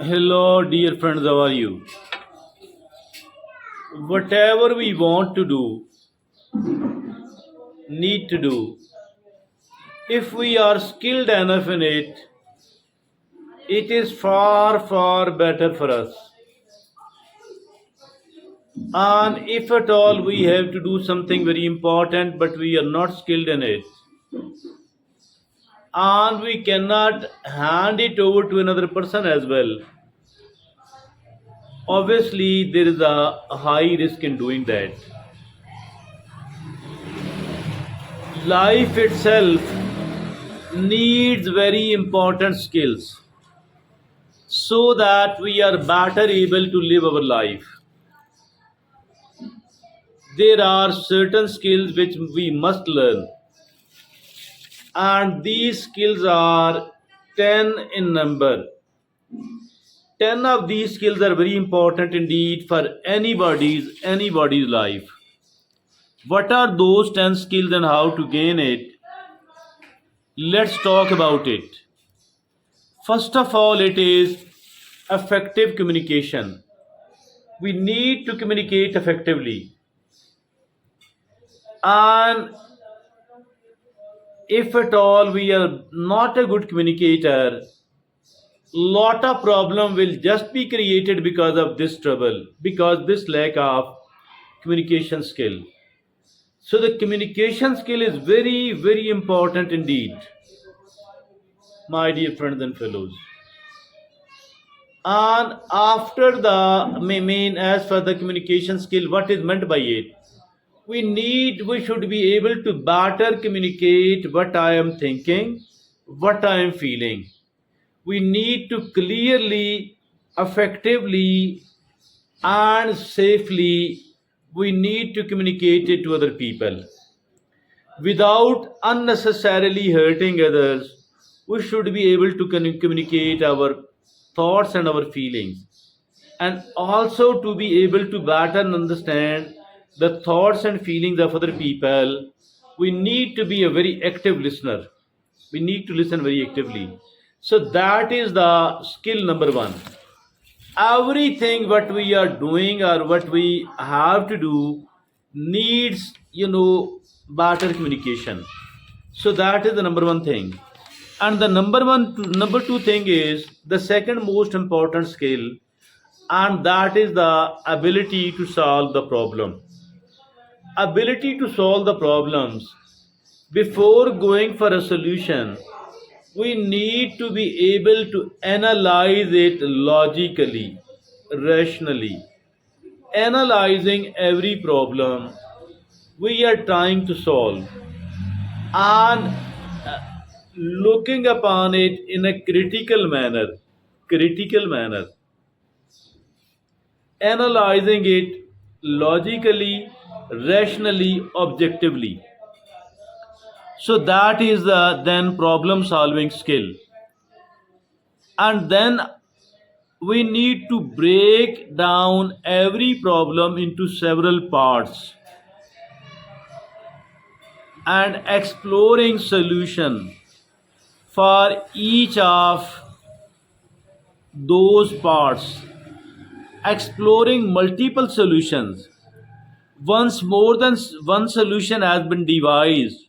Hello, dear friends, how are you? Whatever we want to do, need to do, if we are skilled enough in it, it is far, far better for us. And if at all we have to do something very important but we are not skilled in it, and we cannot hand it over to another person as well, obviously there is a high risk in doing that. Life itself needs very important skills so that we are better able to live our life. There are certain skills which we must learn, and these skills are 10 in number. 10 of these skills are very important indeed for anybody's life. What are those 10 skills and how to gain it? Let's talk about it. First of all, it is effective communication. We need to communicate effectively. And if at all we are not a good communicator, lot of problem will just be created because of this trouble, because this lack of communication skill. So the communication skill is very, very important indeed, my dear friends and fellows. And after the main, as for the communication skill, what is meant by it? We should be able to better communicate what I am thinking, what I am feeling. We need to clearly, effectively, and safely, we need to communicate it to other people without unnecessarily hurting others. We should be able to communicate our thoughts and our feelings, and also to be able to better understand the thoughts and feelings of other people. We need to be a very active listener. We need to listen very actively. So that is the skill number one. Everything what we are doing or what we have to do needs, better communication. So that is the number one thing. And the number two thing is the second most important skill, and that is the ability to solve the problem. Ability to solve the problems. Before going for a solution, we need to be able to analyze it logically, rationally, analyzing every problem we are trying to solve, and looking upon it in a critical manner, analyzing it logically, rationally, objectively. So that is the then problem solving skill. And then we need to break down every problem into several parts and exploring solution for each of those parts, exploring multiple solutions. Once more than one solution has been devised,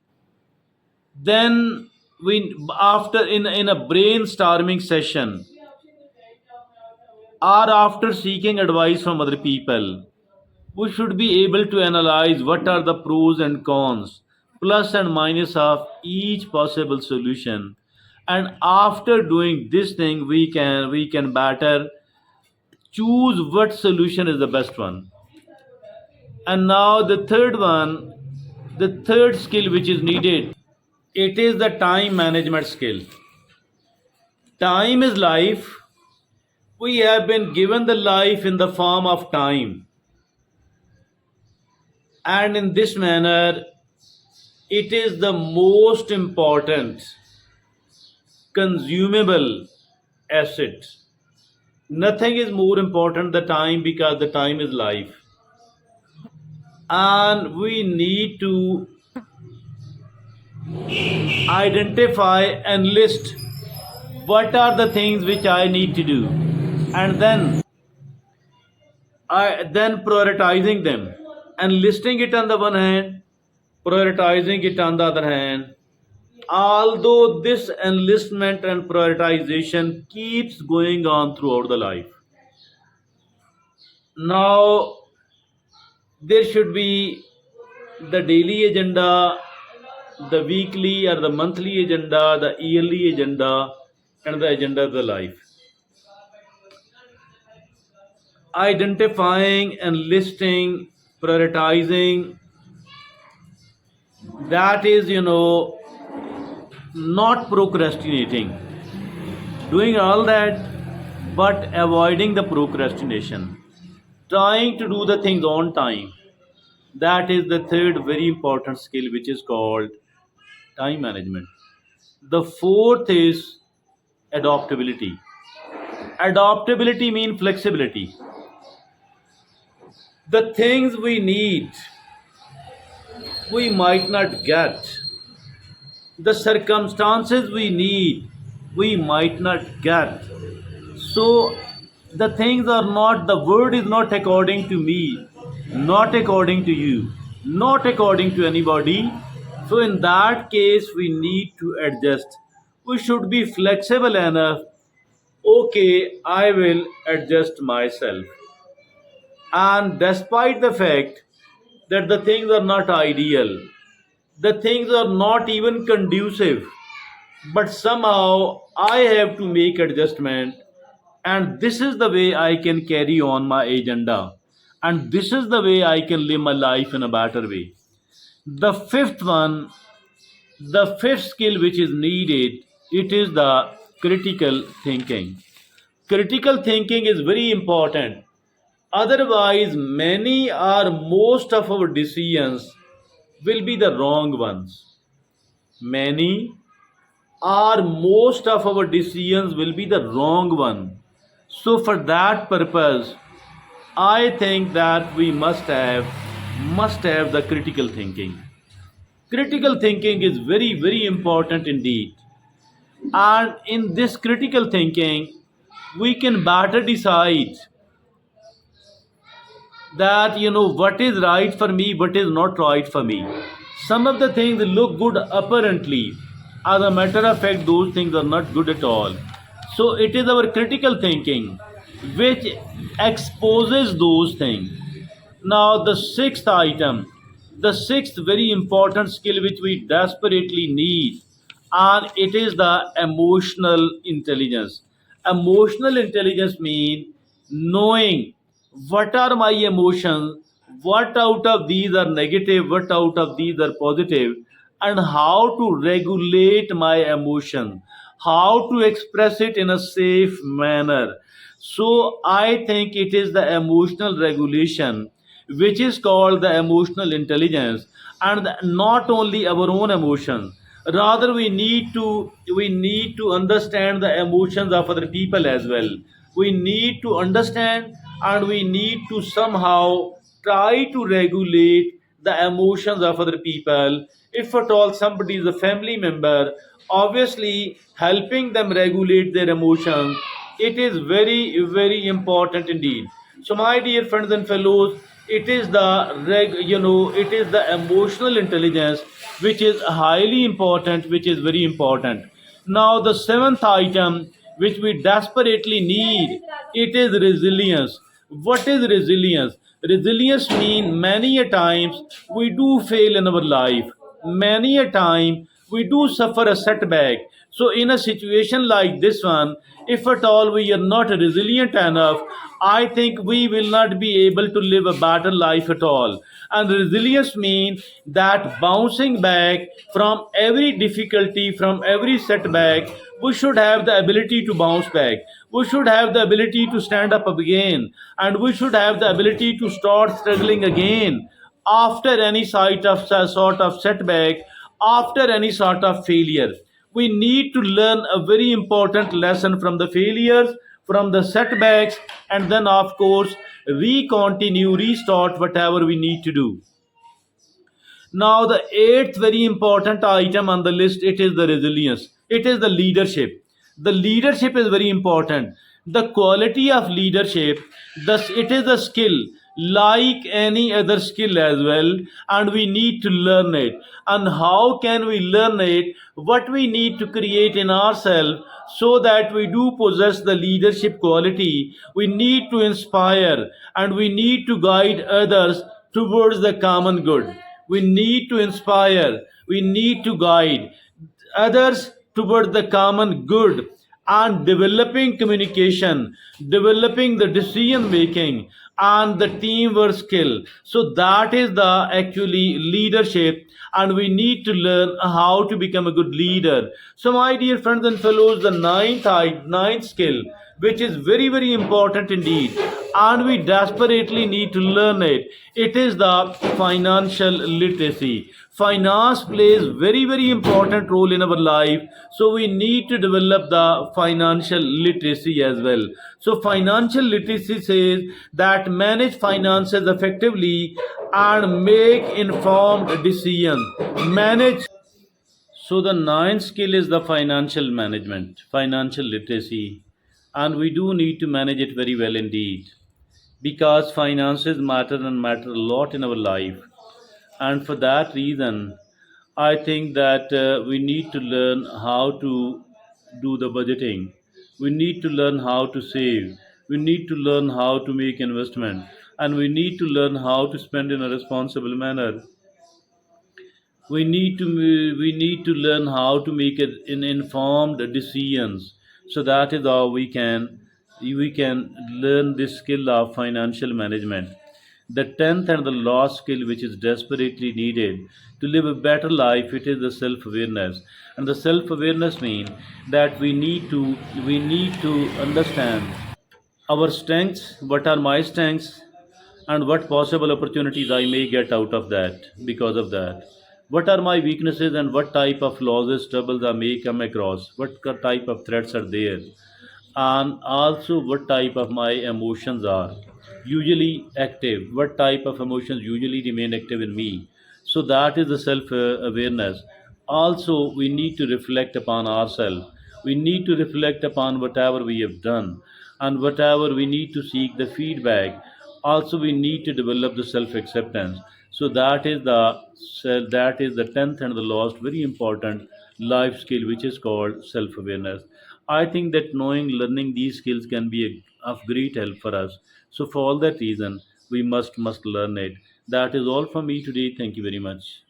then we, after in a brainstorming session or after seeking advice from other people, we should be able to analyze what are the pros and cons, plus and minus of each possible solution. And after doing this thing, we can better choose what solution is the best one. And now the third skill which is needed, it is the time management skill. Time is life. We have been given the life in the form of time, and in this manner it is the most important consumable asset. Nothing is more important than time, because the time is life. And we need to identify and list what are the things which I need to do. and then prioritizing them, and listing it on the one hand, prioritizing it on the other hand. Although this enlistment and prioritization keeps going on throughout the life. Now there should be the daily agenda, the weekly or the monthly agenda, the yearly agenda, and the agenda of the life. Identifying and listing, prioritizing, that is, not procrastinating. Doing all that, but avoiding the procrastination. Trying to do the things on time. That is the third very important skill, which is called time management. The fourth is adaptability. Adaptability means flexibility. The things we need, we might not get. The circumstances we need, we might not get. So the things are not, the word is not according to me, not according to you, not according to anybody. So in that case, we need to adjust. We should be flexible enough. Okay, I will adjust myself. And despite the fact that the things are not ideal, the things are not even conducive, but somehow I have to make adjustment, and this is the way I can carry on my agenda, and this is the way I can live my life in a better way. The fifth one, the fifth skill which is needed, it is the critical thinking. Critical thinking is very important. Otherwise, many or most of our decisions will be the wrong ones. Many or most of our decisions will be the wrong one. So for that purpose, I think that we must have the critical thinking. Critical thinking is very, very important indeed. And in this critical thinking, we can better decide that what is right for me, what is not right for me. Some of the things look good apparently, as a matter of fact those things are not good at all. So it is our critical thinking which exposes those things. Now the sixth item, the sixth very important skill which we desperately need, and it is the emotional intelligence. Emotional intelligence means knowing what are my emotions, what out of these are negative, what out of these are positive, and how to regulate my emotion, how to express it in a safe manner. So I think it is the emotional regulation which is called the emotional intelligence, and not only our own emotions, rather we need to understand the emotions of other people as well. We need to understand, and we need to somehow try to regulate the emotions of other people. If at all somebody is a family member, obviously helping them regulate their emotions, it is very, very important indeed. So my dear friends and fellows, it is the emotional intelligence which is highly important, which is very important. Now the seventh item which we desperately need, it is resilience. What is resilience? Resilience means many a times we do fail in our life, many a time we do suffer a setback. So in a situation like this one, if at all we are not resilient enough, I think we will not be able to live a better life at all. And resilience means that bouncing back from every difficulty, from every setback, we should have the ability to bounce back. We should have the ability to stand up again, and we should have the ability to start struggling again after any sort of setback, after any sort of failure. We need to learn a very important lesson from the failures, from the setbacks, and then, of course, restart whatever we need to do. Now, the eighth very important item on the list, it is the resilience. It is the leadership. The leadership is very important. The quality of leadership, thus it is a skill like any other skill as well, and we need to learn it. And how can we learn it? What we need to create in ourselves so that we do possess the leadership quality. We need to inspire and we need to guide others towards the common good. We need to inspire, we need to guide others toward the common good, and developing communication, developing the decision making, and the teamwork skill. So that is the actually leadership, and we need to learn how to become a good leader. So my dear friends and fellows, the ninth skill, which is very very important indeed, and we desperately need to learn it. It is the financial literacy. Finance plays very very important role in our life, so we need to develop the financial literacy as well. So financial literacy says that manage finances effectively and make informed decisions. Manage. So the ninth skill is the financial management, financial literacy, and we do need to manage it very well indeed, because finances matter and matter a lot in our life. And for that reason, I think that we need to learn how to do the budgeting. We need to learn how to save. We need to learn how to make investment, and we need to learn how to spend in a responsible manner. We need to learn how to make it in informed decisions. So that is how we can learn this skill of financial management. The 10th and the last skill which is desperately needed to live a better life, it is the self awareness. And the self awareness means that we need to understand our strengths, what are my strengths, and what possible opportunities I may get out of that because of that. What are my weaknesses and what type of losses, troubles I may come across? What type of threats are there? And also what type of my emotions are usually active, what type of emotions usually remain active in me. So that is the self awareness. Also we need to reflect upon ourselves. We need to reflect upon whatever we have done, and whatever we need to seek the feedback. Also we need to develop the self acceptance. So that is the 10th and the last very important life skill, which is called self awareness. I think that knowing, learning these skills can be of great help for us. So for all that reason, we must learn it. That is all from me today. Thank you very much.